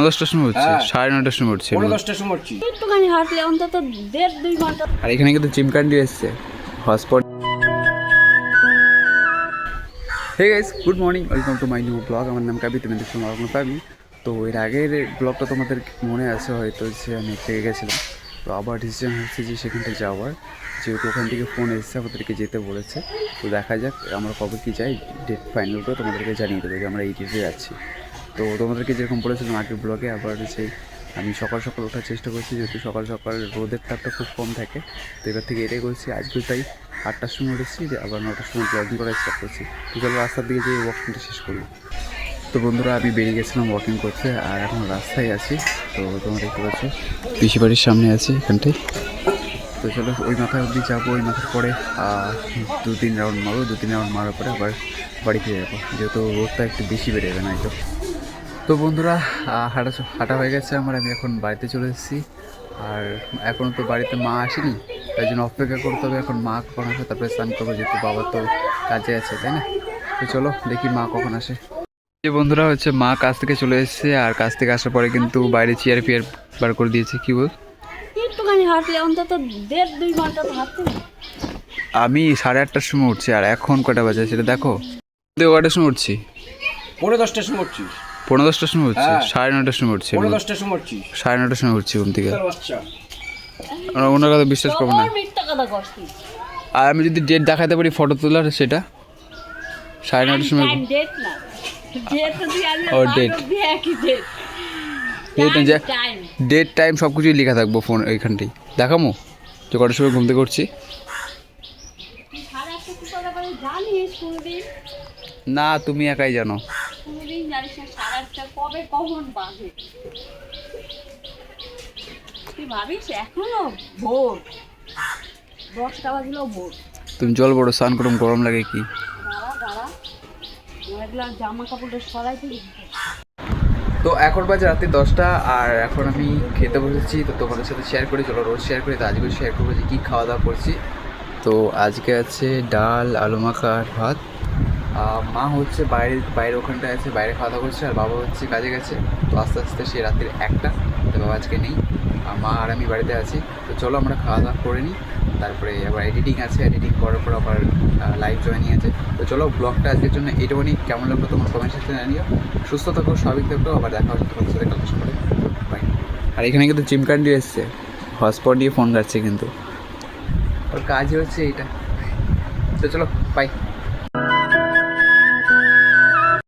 10টার সময় হচ্ছে, 9:30টার সময় হচ্ছে, 10টার সময় হচ্ছে। একটুখানি হাঁটলে অন্তত 1.5-2 ঘন্টা। আর এখানে কিন্তু চিমকান্ডি এসছে hotspot. Hey guys, good morning, welcome to my new blog. আমার নাম কাবি, তুমি দেখছো আমার কাবি। তো এর আগের ব্লগটা তোমাদের মনে আছে হয়তো, যে আমি থেকে গেছিলাম। তো আবার ডিসিশন হচ্ছে যে সেখানটা যাওয়ার, যেহেতু ওখান থেকে ফোন এসছে, আমাদেরকে যেতে বলেছে। তো দেখা যাক আমরা কবে কী যাই, ডেট ফাইনাল করে তোমাদেরকে জানিয়ে দেবো যে আমরা এই ডেটে যাচ্ছি। তো তোমাদেরকে যেরকম বলেছিলাম আগের ব্লগে, আবার সেই আমি সকাল সকাল ওঠার চেষ্টা করছি, যেহেতু সকাল সকাল রোদের তাপটা খুব কম থাকে। তো এবার থেকে এটাই করছি, আজকে তাই 8টার সময় উঠেছি, যে আবার 9টার সময় ব্লগিং করার স্টার্ট করছি। তো চলো রাস্তার দিকে যে ওয়াকিংটা শেষ করি। তো বন্ধুরা, আমি বেরিয়ে গেছিলাম ওয়াকিং করতে, আর এখন রাস্তায় আছি। তো তোমরা দেখতে পাচ্ছ পিসি বাড়ির সামনে আছি এখানটায়। তো চলো ওই মাথায় অবধি যাবো, ওই মাথার পরে 2-3 রাউন্ড মারবো, 2-3 রাউন্ড মারার পরে আবার বাড়ি ফিরে যাবো, যেহেতু রোদটা একটু বেশি বেড়ে যাবে না তো। তো বন্ধুরা, হাঁটা হয়ে গেছে আমার, আমি এখন বাড়িতে চলে এসেছি। আর এখনও তো বাড়িতে মা আসেনি, তাই জন্য অপেক্ষা করতে হবে এখন মা কখন আসে, তারপরে স্নান করবো, যেহেতু বাবা তো কাজে আছে, তাই না? তো চলো দেখি মা কখন আসে। যে বন্ধুরা হচ্ছে মা কাজ থেকে চলে এসেছে, আর কাজ থেকে আসার পরে কিন্তু বাইরে চেয়ার ফিয়ার বার করে দিয়েছে। কি বল? একটুখানি হাঁটলে অন্তত 1.5-2 ঘন্টা তো হাঁটতে হবে। আমি 8:30টার সময় উঠছি, আর এখন কটা বাজে সেটা দেখো। কটার সময় উঠছি? 10:15টার সময় উঠছি। 10:30টার সময় উঠছি, 9:30টার সময় উঠছি, 10:15টার সময় উঠছি। 9:30টার সময় উঠছি ঘুম থেকে। বাচ্চা ওনার কথা বিশ্বাস করবো না। তোর মিথ্যা কথা করছিস। আর আমি যদি ডেট দেখাতে পারি ফটো তোলার, সেটা 9:30টার সময়। ডেট না, ডেট যদি আমি ও, date। একই ডেট। টাইম, ডেট, টাইম সব কিছুই লেখা থাকবো ফোন এইখানটাই। দেখামো যে কটার সময় ঘুম থেকে করছি। জানিস কোনদিন না, তুমি একাই জানো। কোনদিন জানিস না 8:30 কবে কখন বাজে? তুই ভাবিস এখনো ভোর, 10টা বাজলেও ভোর। তুমি জল বড় স্নান করুম, গরম লাগে কি? দাঁড়া এগুলো জামা কাপড়টা সরাই দিবি। তো এখন বাজে রাত্রি 10টা, আর এখন আমি খেতে বসেছি। তো তোমাদের সাথে শেয়ার করি, চলো রোজ শেয়ার করি, তো আজকে শেয়ার করবো যে কী খাওয়া দাওয়া করছি। তো আজকে আছে ডাল, আলু মাখা আর ভাত। মা হচ্ছে বাইরে ওখানটায় আছে, বাইরে খাওয়া দাওয়া করছে, আর বাবা হচ্ছে কাজে গেছে। তো আস্তে আস্তে সে রাত্রির 1টা, তো বাবা আজকে নেই, আর মা আর আমি বাড়িতে আছি। তো চলো আমরা খাওয়া দাওয়া করে নিই, তারপরে আবার এডিটিং আছে, এডিটিং করার পর আবার লাইভ জয়েনিং আছে। তো চলো ব্লগটা আজকের জন্য এইটুকুনি। কেমন লাগলো তোমার কমেন্ট সেকশনে জানিও। সুস্থ থাকো, স্বাভাবিক থাকো, আবার দেখা হচ্ছে তোমাদের সাথে কালকে সকালে। বাই। আর এখানে কিন্তু চিমকান্ডি এসছে, হটস্পট দিয়ে ফোন কাটছে, কিন্তু ওর কাজই হচ্ছে এইটা। তো চলো বাই।